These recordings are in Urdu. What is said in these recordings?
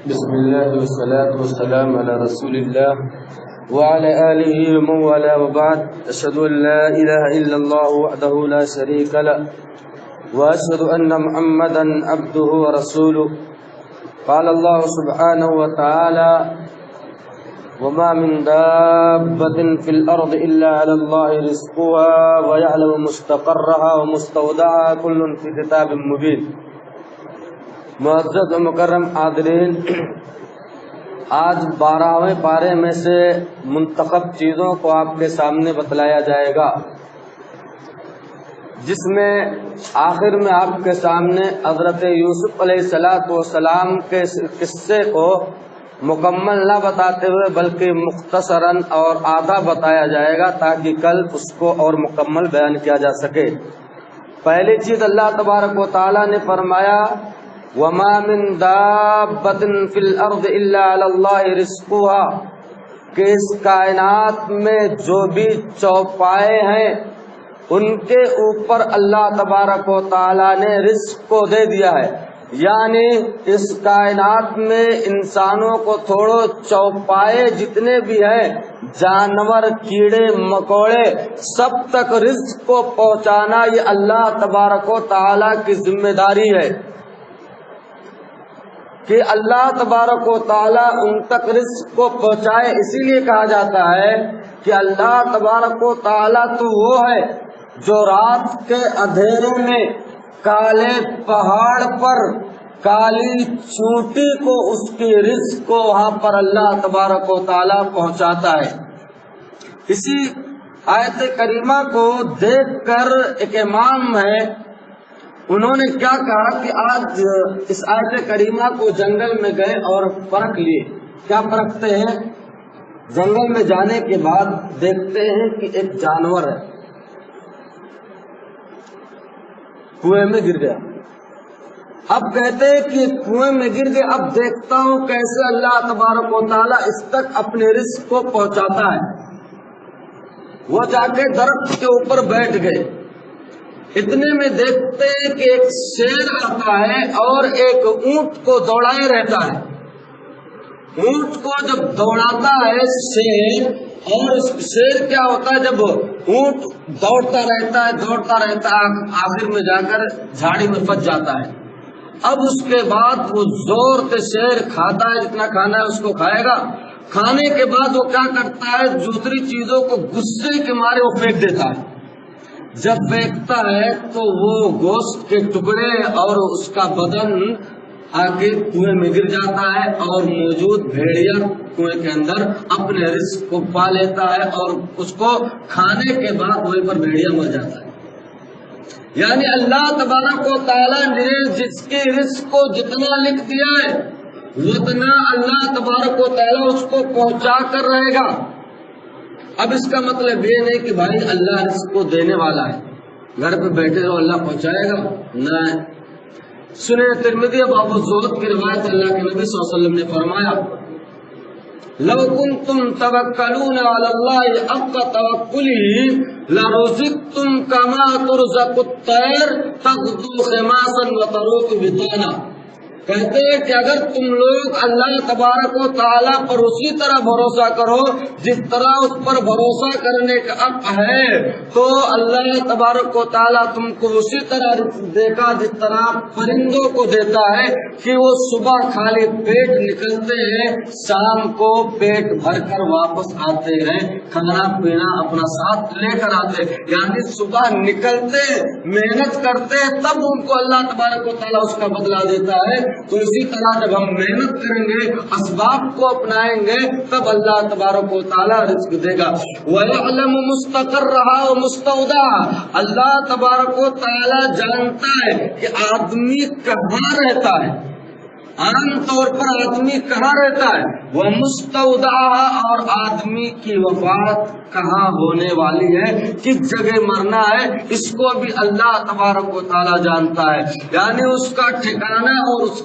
بسم الله والصلاة والسلام على رسول الله وعلى آله ومن والاه وبعد. أشهد أن لا إله إلا الله وحده لا شريك له وأشهد أن محمدا عبده ورسوله. قال الله سبحانه وتعالى: وما من دابة في الأرض إلا على الله رزقها ويعلم مستقرها ومستودعها كل في كتاب مبين. معزز و مکرم حاضرین، آج 12ویں پارے میں سے منتخب چیزوں کو آپ کے سامنے بتلایا جائے گا، جس میں آخر میں آپ کے سامنے حضرت یوسف علیہ السلام کے قصے کو مکمل نہ بتاتے ہوئے بلکہ مختصراً اور آدھا بتایا جائے گا تاکہ کل اس کو اور مکمل بیان کیا جا سکے۔ پہلی چیز اللہ تبارک و تعالی نے فرمایا: وما من دابۃ فی الارض الا علی اللہ رزقها، کہ اس کائنات میں جو بھی چوپائے ہیں ان کے اوپر اللہ تبارک و تعالی نے رزق کو دے دیا ہے، یعنی اس کائنات میں انسانوں کو تھوڑو چوپائے جتنے بھی ہیں، جانور، کیڑے مکوڑے، سب تک رزق کو پہنچانا یہ اللہ تبارک و تعالی کی ذمہ داری ہے کہ اللہ تبارک و تعالی ان تک رزق کو پہنچائے۔ اسی لیے کہا جاتا ہے کہ اللہ تبارک و تعالی تو وہ ہے جو رات کے اندھیرے میں کالے پہاڑ پر کالی چونٹی کو اس کی رزق کو وہاں پر اللہ تبارک و تعالی پہنچاتا ہے۔ اسی آیت کریمہ کو دیکھ کر ایک امام ہے، انہوں نے کیا کہا کہ آج اس آیت کریمہ کو جنگل میں گئے اور پرکھ لیے۔ کیا پرکھتے ہیں؟ جنگل میں جانے کے بعد دیکھتے ہیں کہ ایک جانور ہے کنویں میں گر گیا۔ اب کہتے ہیں کہ کنویں میں گر گئے، اب دیکھتا ہوں کیسے اللہ تبارک و تعالیٰ اس تک اپنے رزق کو پہنچاتا ہے۔ وہ جا کے درخت کے اوپر بیٹھ گئے، اتنے میں دیکھتے ہیں کہ ایک شیر آتا ہے اور ایک اونٹ کو دوڑائے رہتا ہے۔ اونٹ کو جب دوڑاتا ہے شیر، اور شیر کیا ہوتا ہے، جب اونٹ دوڑتا رہتا ہے آخر میں جا کر جھاڑی میں پھنس جاتا ہے۔ اب اس کے بعد وہ زور سے شیر کھاتا ہے، جتنا کھانا ہے اس کو کھائے گا۔ کھانے کے بعد وہ کیا کرتا ہے، دوسری چیزوں کو غصے کے مارے وہ پھینک دیتا ہے۔ جب پھینکتا ہے تو وہ گوشت کے ٹکڑے اور اس کا بدن آگے کنویں میں گر جاتا ہے، اور موجود بھیڑیا کنویں کے اندر اپنے رزق کو پا لیتا ہے، اور اس کو کھانے کے بعد وہیں پر بھیڑیا مر جاتا ہے۔ یعنی اللہ تبارک و تعالیٰ نے جس کے رزق کو جتنا لکھ دیا ہے اتنا اللہ تبارک و تعالیٰ اس کو پہنچا کر رہے گا۔ اب اس کا مطلب یہ نہیں کہ بھائی اللہ رزق کو دینے والا ہے، گھر پہ بیٹھے رہو اللہ پہنچائے گا، نہ۔ سنیں ترمذی ابو زہد کی روایت، اللہ کے نبی صلی اللہ علیہ وسلم نے فرمایا: لو کنتم توکلون علی اللہ حق توکلہ لرزقتم کما ترزق الطیر تغدو خماصا وتروح بطانا۔ کہتے ہیں کہ اگر تم لوگ اللہ تبارک و تعالیٰ پر اسی طرح بھروسہ کرو جس طرح اس پر بھروسہ کرنے کا حق ہے، تو اللہ تبارک و تعالیٰ تم کو اسی طرح دے گا جس طرح پرندوں کو دیتا ہے کہ وہ صبح خالی پیٹ نکلتے ہیں، شام کو پیٹ بھر کر واپس آتے ہیں، کھانا پینا اپنا ساتھ لے کر آتے، یعنی صبح نکلتے محنت کرتے تب ان کو اللہ تبارک و تعالیٰ اس کا بدلہ دیتا ہے۔ تو اسی طرح جب ہم محنت کریں گے، اسباب کو اپنائیں گے، تب اللہ تبارک و تعالیٰ رزق دے گا۔ وَيَعْلَمُ مُسْتَقَرَّهَا وَمُسْتَوْدَعَهَا، اللہ تبارک و تعالیٰ جانتا ہے کہ آدمی کہاں رہتا ہے، عام طور پر آدمی کہاں رہتا ہے، وہ مستودعها، اور آدمی کی وفات کہاں ہونے والی ہے، کس جگہ مرنا ہے، اس کو بھی اللہ تبارک و تعالیٰ جانتا ہے۔ یعنی اس کا ٹھکانہ اور اس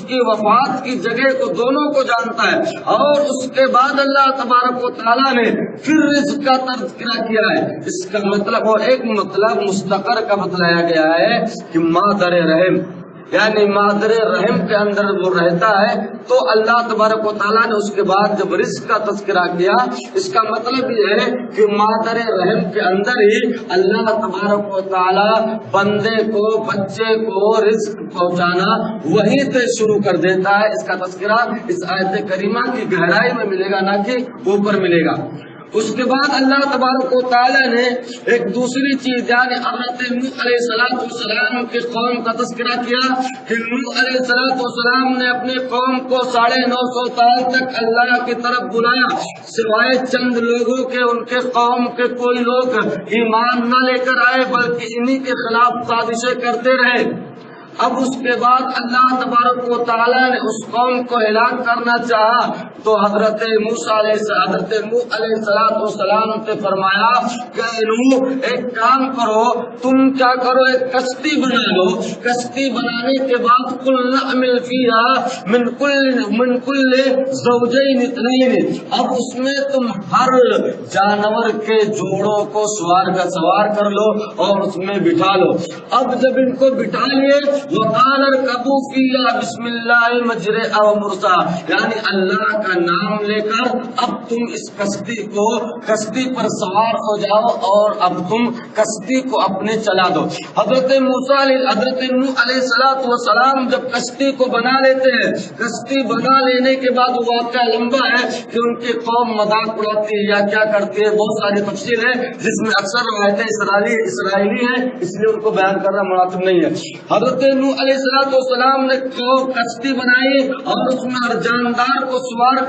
کی وفات کی جگہ کو دونوں کو جانتا ہے۔ اور اس کے بعد اللہ تبارک و تعالیٰ نے پھر رزق کا تذکرہ کیا ہے۔ اس کا مطلب، اور ایک مطلب مستقر کا بتلایا گیا ہے کہ مادر رحم، یعنی مادر رحم کے اندر وہ رہتا ہے، تو اللہ تبارک و تعالیٰ نے اس کے بعد جب رزق کا تذکرہ کیا، اس کا مطلب یہ ہے کہ مادر رحم کے اندر ہی اللہ تبارک و تعالیٰ بندے کو، بچے کو رزق پہنچانا وہیں سے شروع کر دیتا ہے۔ اس کا تذکرہ اس آیت کریمہ کی گہرائی میں ملے گا، نہ کہ اوپر ملے گا۔ اس کے بعد اللہ تبارک و تعالیٰ نے ایک دوسری چیز یعنی حضرت نوح علیہ السلام کے قوم کا تذکرہ کیا کہ نوح علیہ السلام نے اپنی قوم کو 950 سال تک اللہ کی طرف بلایا، سوائے چند لوگوں کے ان کے قوم کے کوئی لوگ ایمان نہ لے کر آئے، بلکہ انہی کے خلاف سازشیں کرتے رہے۔ اب اس کے بعد اللہ تبارک و تعالیٰ نے اس قوم کو ہلاک کرنا چاہا، تو حضرت موسیٰ حضرت نوح علیہ السلام سے فرمایا کہ نوح ایک کام کرو، تم کیا کرو، ایک کشتی بنا لو، کشتی بنانے کے بعد قل نحمل فیہا من کل زوجین اثنین، اب اس میں تم ہر جانور کے جوڑوں کو سوار کر لو اور اس میں بٹھا لو۔ اب جب ان کو بٹھا لیے، وقال اركبوا فيها بسم الله مجرها ومرساها، یعنی اللہ کا نام لے کر اب تم اس کشتی پر سوار ہو جاؤ اور اب تم کشتی کو اپنے چلا دو۔ حضرت نوح علیہ السلام جب کشتی کو بنا لیتے ہیں، کشتی بنا لینے کے بعد وہ واقعہ لمبا ہے کہ ان کی قوم مذاق اڑاتی ہے یا کیا کرتی ہے، بہت ساری تفصیل ہے جس میں اکثر روایتیں اسرائیلی ہیں، اس لیے ان کو بیان کرنا مناسب نہیں ہے۔ حضرت نوح علیہ السلام نے کشتی بنائی اور اس میں ہر جاندار کو سوار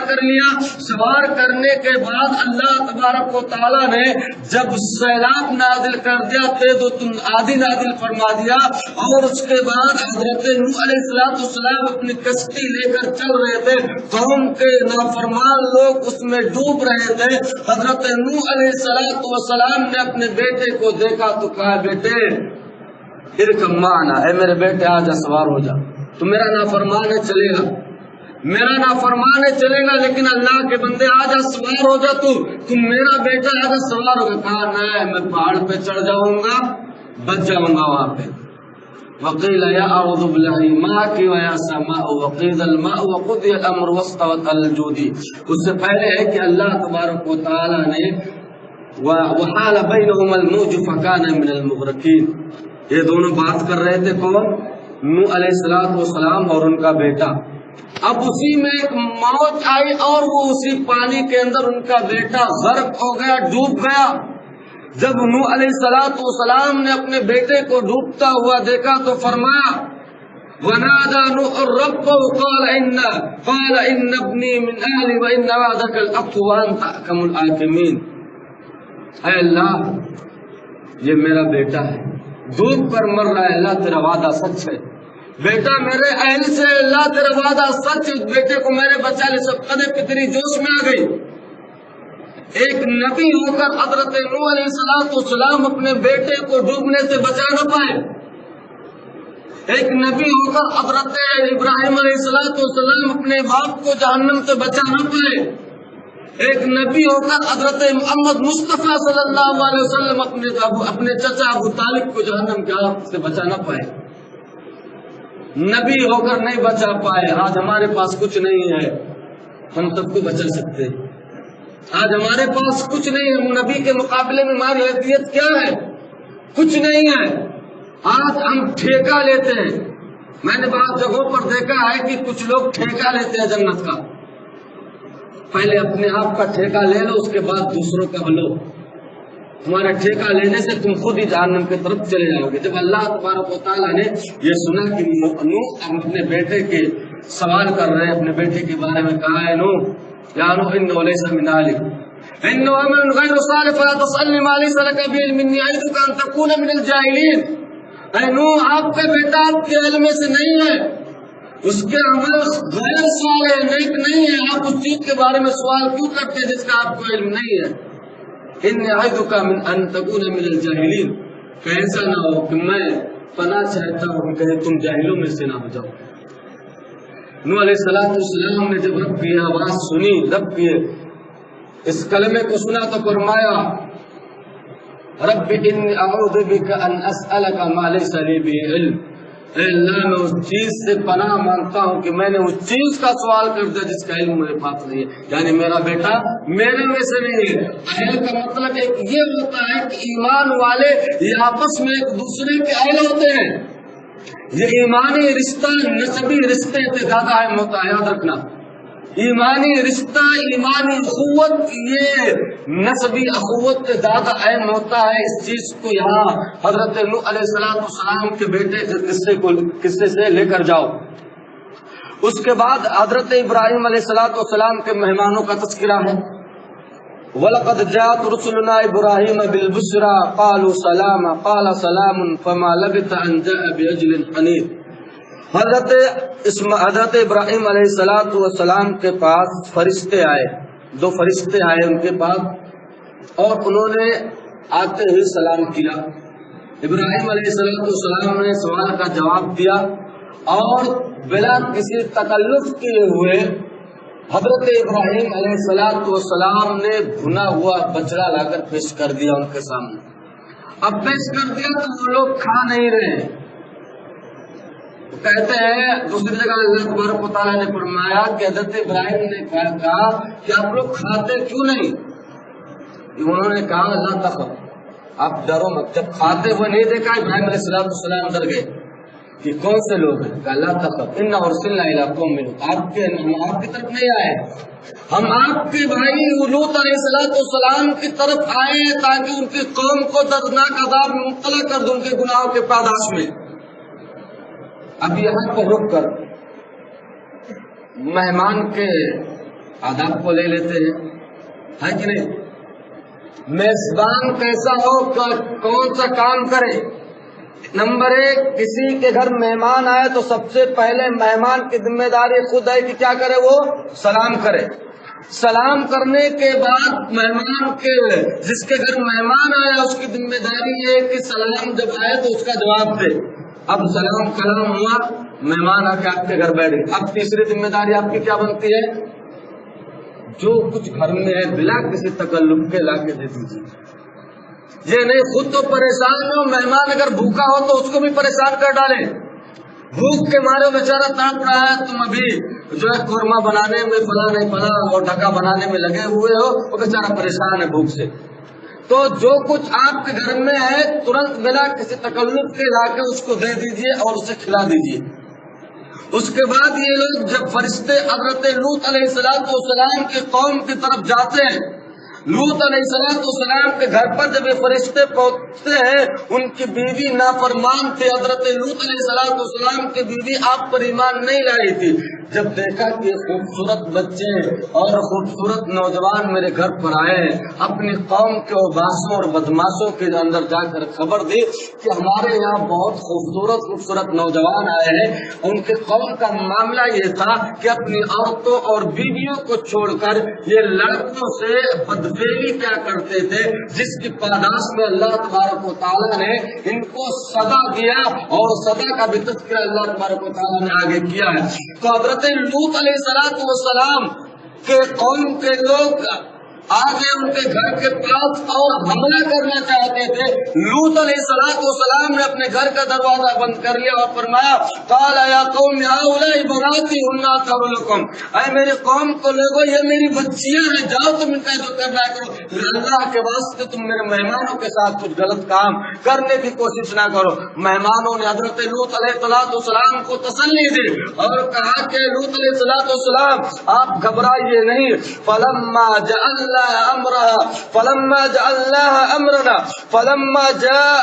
کر لیا۔ سوار کرنے کے بعد اللہ تبارک و تعالیٰ نے جب سیلاب نازل کر دیا، تیز و آدھی نازل فرما دیا، اور اس کے بعد حضرت نوح علیہ السلام اپنی کشتی لے کر چل رہے تھے، قوم کے نافرمان لوگ اس میں ڈوب رہے تھے۔ حضرت نوح علیہ السلام نے اپنے بیٹے کو دیکھا تو کہا، بیٹے ارکب معنا، اے میرے بیٹے آجا سوار ہو جا، تو میرا نافرمان ہے چلے گا، میرا نافرمان ہے چلے گا، لیکن اللہ کے بندے آجا سوار ہو جا، تم میرا بیٹا آجا سوار ہوگا۔ کہا نہیں، میں پہاڑ پہ چڑھ جاؤں گا، بچ جاؤں گا وہاں پہ۔ وقیل یا ارض ابلعی ماءک ویا سماء وقید الماء وقضی الامر واستوت الجودی۔ اس سے پہلے ہے کہ اللہ تبارک و تعالی نے وحال بینہم الموج فکان من المغرقین، یہ دونوں بات کر رہے تھے کون؟ نوح علیہ السلام اور ان کا بیٹا۔ اب اسی میں ایک موج آئی اور وہ اسی پانی کے اندر ان کا بیٹا غرق ہو گیا، ڈوب گیا۔ جب نوح علیہ السلام نے اپنے بیٹے کو ڈوبتا ہوا دیکھا تو فرمایا، وَنَادَى نُوحٌ رَبَّهُ قَالَ إِنَّ ابْنِي مِنْ أَهْلِي وَإِنَّ وَعْدَكَ الْحَقُّ وَأَنْتَ أَحْكَمُ الْحَاكِمِينَ۔ اے اللہ، یہ میرا بیٹا ہے، ڈوب کر مر رہا ہے، اللہ تیرا وعدہ سچ ہے، بیٹا میرے اہل سے، اللہ تیرا وعدہ سچ ہے، بیٹے کو میں نے بچا لیا۔ سب قدر کتنی جوش میں آ گئی۔ ایک نبی ہو کر حضرت نوح علیہ السلام اپنے بیٹے کو ڈوبنے سے بچا نہ پائے، ایک نبی ہو کر حضرت ابراہیم علیہ السلام اپنے باپ کو جہنم سے بچا نہ پائے، ایک نبی ہو کر حضرت محمد مصطفیٰ صلی اللہ علیہ وسلم اپنے چچا ابو طالب کو جہنم کے آگ سے بچا نہ پائے، نبی ہو کر نہیں بچا پائے۔ آج ہمارے پاس کچھ نہیں ہے، ہم سب کو بچا سکتے ہیں۔ آج ہمارے پاس کچھ نہیں ہے، نبی کے مقابلے میں ہماری حیثیت کیا ہے؟ کچھ نہیں ہے۔ آج ہم ٹھیکہ لیتے ہیں، میں نے بعض جگہوں پر دیکھا ہے کہ کچھ لوگ ٹھیکہ لیتے ہیں جنت کا۔ پہلے اپنے آپ کا ٹھیکہ لے لو، اس کے بعد دوسروں کا لو۔ تمہارا ٹھیکہ لینے سے تم خود ہی جہنم کی طرف چلے جاؤ گے۔ جب اللہ تبارک و تعالیٰ نے یہ سنا کہ نوح اپنے بیٹے کے سوال کر رہے ہیں، اپنے بیٹے کے بارے میں کہا ہے، نوح یا نوح انہ لیس من اہلک انہ عمل غیر صالح فلا تسألنی ما لیس لک به علم انی اعظک ان تکون من الجاہلین۔ اے نوح، آپ کا بیٹا آپ کے علم میں سے نہیں ہے، اس کے عمل غیر صالح نیک نہیں ہے، آپ اس چیز کے بارے میں سوال کیوں کرتے ہیں جس کا آپ کو علم نہیں ہے؟ انی اعظک من ان تکون من الجاہلین، کہ ایسا نہ ہو کہ میں پناہ چاہتا ہوں کہ تم جاہلوں میں سے نہ ہو جاؤ۔ نوح علیہ السلام نے جب رب کی آواز سنی، رب کی اس کلمے کو سنا تو فرمایا، رب انی اعوذ بک ان اسألک ما لیس لی به علم، اے اللہ میں اس چیز سے پناہ مانگتا ہوں کہ میں نے اس چیز کا سوال کر دیا جس کا علم میرے پاس نہیں ہے، یعنی میرا بیٹا میرے میں سے نہیں ہے۔ اہل کا مطلب ایک یہ ہوتا ہے کہ ایمان والے یہ آپس میں ایک دوسرے کے اہل ہوتے ہیں۔ یہ ایمانی رشتہ نسبی رشتے سے زیادہ اہم ہوتا ہے، یاد رکھنا۔ ایمانی رشتہ، ایمانی اخوت یہ نسبی اخوت سے زیادہ اہم ہوتا ہے۔ اس چیز کو یہاں حضرت نوح علیہ السلام کے بیٹے کے قصے سے لے کر جاؤ۔ اس کے بعد حضرت ابراہیم علیہ السلام کے مہمانوں کا تذکرہ ہے۔ وَلَقَدْ جَاءَتْ رُسُلُنَا إِبْرَاهِيمَ بِالْبُشْرَىٰ قَالُوا سَلَامًا قَالَ سَلَامٌ فَمَا لَبِثَ أَن جَاءَ بِعِجْلٍ حَنِيذٍ۔ حضرت ابراہیم علیہ السلام کے پاس فرشتے آئے، 2 فرشتے آئے ان کے پاس، اور انہوں نے آتے ہی سلام کیا۔ ابراہیم علیہ السلام نے سوال کا جواب دیا اور بلا کسی تکلف کیے ہوئے حضرت ابراہیم علیہ السلام نے بھنا ہوا بچڑا لا کر پیش کر دیا ان کے سامنے۔ اب پیش کر دیا تو وہ لوگ کھا نہیں رہے۔ کہتے ہیں دوسری جگہ اللہ تبارک و تعالیٰ نے فرمایا کہ حضرت ابراہیم نے کہا کہ آپ لوگ کھاتے کیوں نہیں؟ انہوں نے کہا اللہ تخف، آپ ڈرو مت۔ جب کھاتے ہوئے نہیں دیکھا ابراہیم علیہ السلام ڈر گئے کہ کون سے لوگ ہیں؟ کہ اللہ تخف انا ارسلنا الی قوم آپ کی طرف نہیں آئے، ہم آپ کے بھائی لوط علیہ السلام کی طرف آئے ہیں تاکہ ان کی قوم کو دردناک عذاب میں مبتلا کر دیں ان کے گناہوں کے پاداش میں۔ اب یہاں پر رک کر مہمان کے آداب کو لے لیتے ہیں، ہے کہ نہیں؟ میزبان کیسا ہو، کون سا کام کرے؟ نمبر 1، کسی کے گھر مہمان آئے تو سب سے پہلے مہمان کی ذمہ داری خود ہے کہ کیا کرے، وہ سلام کرے۔ سلام کرنے کے بعد مہمان کے جس کے گھر مہمان آیا اس کی ذمہ داری ہے کہ سلام جب آئے تو اس کا جواب دے۔ اب سلام کلام ہوا، مہمان آ کے آپ کے گھر بیٹھ گئے، اب تیسری ذمہ داری آپ کی کیا بنتی ہے؟ جو کچھ گھر میں ہے بلا کسی تکلف کے لا کے دے دیجیے۔ یہ نہیں خود تو پریشان ہو، مہمان اگر بھوکا ہو تو اس کو بھی پریشان کر ڈالیں۔ بھوک کے مارے بیچارہ تڑپ رہا ہے، تم ابھی جو ہے قورمہ بنانے میں فلاں نہیں فلاں اور ڈھکا بنانے میں لگے ہوئے ہو، وہ بیچارہ پریشان ہے بھوک سے۔ تو جو کچھ آپ کے گھر میں ہے ترنت بلا کسی تکلف کے لا کے اس کو دے دیجیے اور اسے کھلا دیجیے۔ اس کے بعد یہ لوگ جب فرشتے حضرت لوط علیہ السلام کی قوم کی طرف جاتے ہیں، لوط علیہ السلام کے گھر پر جب یہ فرشتے پہنچتے ہیں، ان کی بیوی نافرمان تھی۔ حضرت لوط علیہ السلام کی بیوی آپ پر ایمان نہیں لائی تھی۔ جب دیکھا کہ خوبصورت بچے اور خوبصورت نوجوان میرے گھر پر آئے ہیں، اپنی قوم کے اوباسوں اور بدماشوں کے اندر جا کر خبر دی کہ ہمارے یہاں بہت خوبصورت نوجوان آئے ہیں۔ ان کے قوم کا معاملہ یہ تھا کہ اپنی عورتوں اور بیویوں کو چھوڑ کر یہ لڑکوں سے بدفعلی کیا کرتے تھے، جس کی پاداش میں اللہ تبارک و تعالیٰ نے ان کو سزا دیا، اور سزا کا بھی تذکرہ اللہ تبارک و تعالیٰ نے آگے کیا ہے۔ تو حضرت لوط علیہ السلام کے قوم کے لوگ آگے ان کے گھر کے پاس اور حملہ کرنا چاہتے تھے۔ لوط علیہ السلام نے اپنے گھر کا دروازہ بند کر لیا اور فرمایا قال یا قوم هؤلاء بناتی هن اطهر لكم، اے میری قوم کو لوگو یہ میری بچیاں ہیں، جاؤ تم ان کا جو کرنا کرو، اللہ کے واسطے تم میرے مہمانوں کے ساتھ کچھ غلط کام کرنے کی کوشش نہ کرو۔ مہمانوں نے حضرت لوط علیہ السلام کو تسلی دی اور کہا کہ لوط علیہ السلام آپ گھبرائیے نہیں، فلما جاء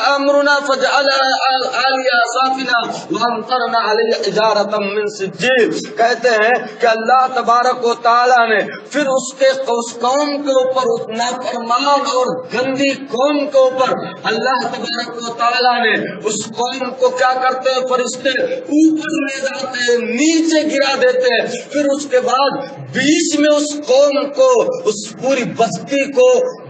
امرنا فجعلها عالية سافلة وامطرنا عليها حجارة من سجيل۔ کہتے ہیں کہ اللہ تبارک و تعالیٰ نے پھر اس قوم کے اوپر، اس نافرمان اور گندی قوم کے اوپر اللہ تبارک و تعالیٰ نے اس قوم کو کیا کرتے ہیں، فرشتے اوپر لے جاتے ہیں، نیچے گرا دیتے ہیں، پھر اس کے بعد بیچ میں اس قوم کو، اس پوری بستی کو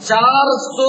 400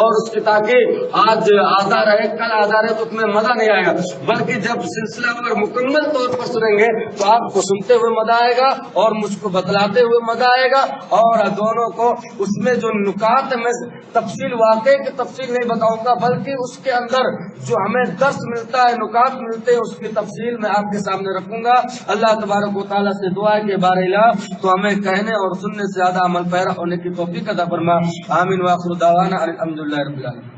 اور اس کی تاکہ آج آدھا رہے کل آدھا رہے تو تمہیں مزہ نہیں آئے گا، بلکہ جب سلسلہ پر مکمل طور پر سنیں گے تو آپ کو سنتے ہوئے مزہ آئے گا اور مجھ کو بتلاتے ہوئے مزہ آئے گا، اور دونوں کو اس میں جو نکات میں تفصیل واقعی کی تفصیل نہیں بتاؤں گا، بلکہ اس کے اندر جو ہمیں درس ملتا ہے، نکات ملتے ہیں، اس کی تفصیل میں آپ کے سامنے رکھوں گا۔ اللہ تبارک و تعالیٰ سے دعا ہے کہ بار الہ تو ہمیں کہنے اور سننے سے زیادہ عمل پیرا ہونے کی توفیق عطا فرما۔ آمین واخر دعوانا الحمدللہ رب العالمین۔